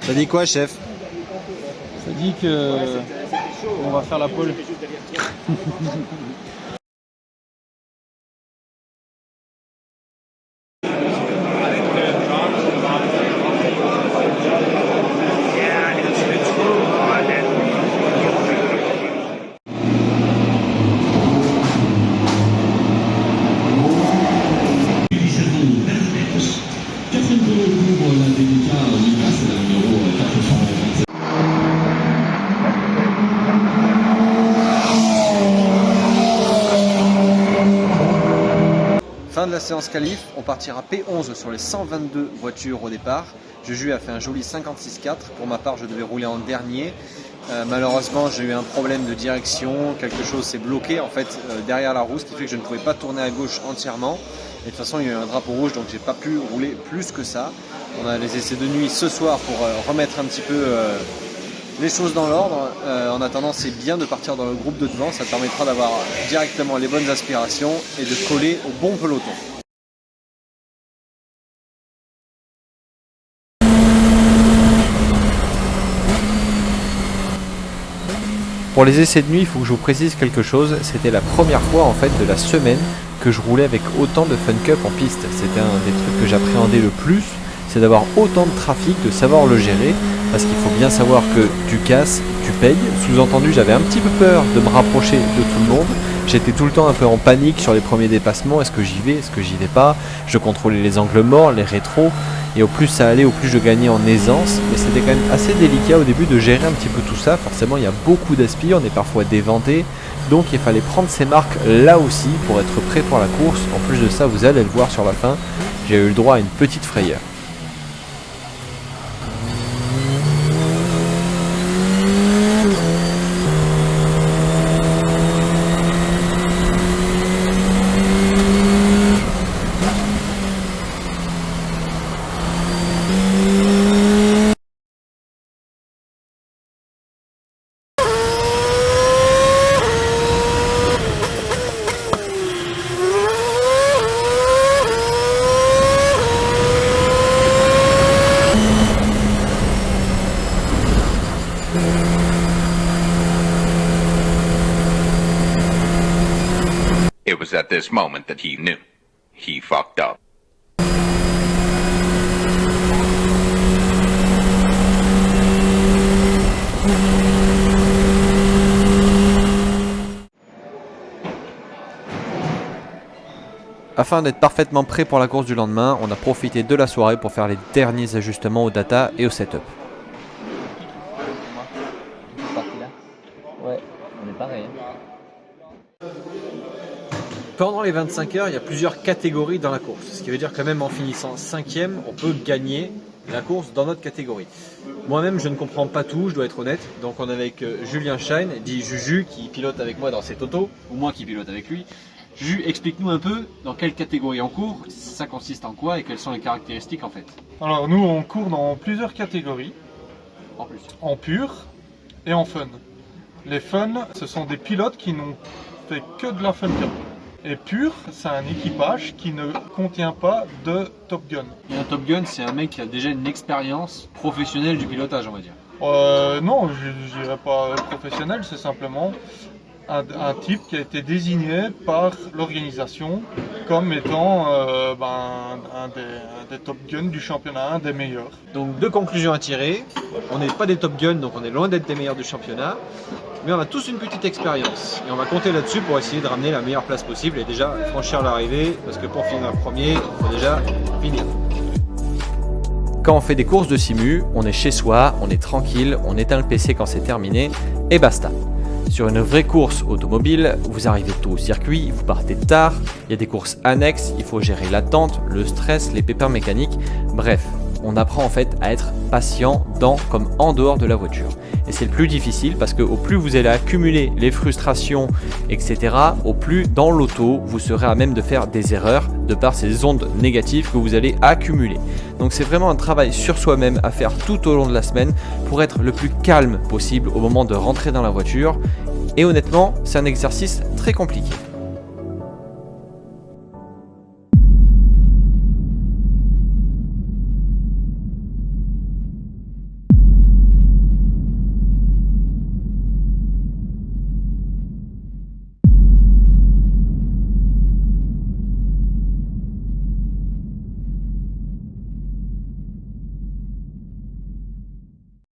Ça dit quoi, chef? Ça dit que on va faire la pole. Fin de la séance qualif, on partira P11 sur les 122 voitures au départ. Juju a fait un joli 56.4. Pour ma part, je devais rouler en dernier. Malheureusement, j'ai eu un problème de direction. Quelque chose s'est bloqué en fait derrière la roue, ce qui fait que je ne pouvais pas tourner à gauche entièrement. Et de toute façon, il y a eu un drapeau rouge, donc j'ai pas pu rouler plus que ça. On a les essais de nuit ce soir pour remettre un petit peu les choses dans l'ordre. En attendant, c'est bien de partir dans le groupe de devant, ça permettra d'avoir directement les bonnes aspirations et de coller au bon peloton. Pour les essais de nuit, il faut que je vous précise quelque chose. C'était la première fois en fait de la semaine que je roulais avec autant de Fun Cup en piste. C'était un des trucs que j'appréhendais le plus, c'est d'avoir autant de trafic, de savoir le gérer, parce qu'il faut bien savoir que tu casses, tu payes. Sous-entendu, j'avais un petit peu peur de me rapprocher de tout le monde. J'étais tout le temps un peu en panique sur les premiers dépassements. Est-ce que j'y vais? Est-ce que j'y vais pas? Je contrôlais les angles morts, les rétros. Et au plus ça allait, au plus je gagnais en aisance. Mais c'était quand même assez délicat au début de gérer un petit peu tout ça. Forcément, il y a beaucoup d'aspi, on est parfois déventé. Donc il fallait prendre ses marques là aussi pour être prêt pour la course. En plus de ça, vous allez le voir sur la fin, j'ai eu le droit à une petite frayeur. It was at this moment that he knew. He fucked up. Afin d'être parfaitement prêt pour la course du lendemain, on a profité de la soirée pour faire les derniers ajustements au data et au setup. Ouais, on est pareil. Pendant les 25 heures, il y a plusieurs catégories dans la course. Ce qui veut dire que même en finissant 5e, on peut gagner la course dans notre catégorie. Moi-même, je ne comprends pas tout, je dois être honnête. Donc on est avec Julien Schein, dit Juju, qui pilote avec moi dans cette auto, ou moi qui pilote avec lui. Juju, explique-nous un peu dans quelle catégorie on court, ça consiste en quoi et quelles sont les caractéristiques en fait. Alors nous, on court dans plusieurs catégories. En plus. En pur et en fun. Les fun, ce sont des pilotes qui n'ont fait que de la Fun Cup. Et pur, c'est un équipage qui ne contient pas de Top Gun. Et un Top Gun, c'est un mec qui a déjà une expérience professionnelle du pilotage, on va dire. Non, je dirais pas professionnel, c'est simplement un type qui a été désigné par l'organisation comme étant un des Top Gun du championnat, un des meilleurs. Donc deux conclusions à tirer, on n'est pas des Top Gun, donc on est loin d'être des meilleurs du championnat, mais on a tous une petite expérience et on va compter là-dessus pour essayer de ramener la meilleure place possible et déjà franchir l'arrivée, parce que pour finir premier, il faut déjà finir. Quand on fait des courses de simu, on est chez soi, on est tranquille, on éteint le PC quand c'est terminé et basta. Sur une vraie course automobile, vous arrivez tôt au circuit, vous partez tard, il y a des courses annexes, il faut gérer l'attente, le stress, les pépins mécaniques, bref, on apprend en fait à être patient dans comme en dehors de la voiture. Et c'est le plus difficile parce que au plus vous allez accumuler les frustrations, etc., au plus dans l'auto, vous serez à même de faire des erreurs de par ces ondes négatives que vous allez accumuler. Donc c'est vraiment un travail sur soi-même à faire tout au long de la semaine pour être le plus calme possible au moment de rentrer dans la voiture. Et honnêtement, c'est un exercice très compliqué.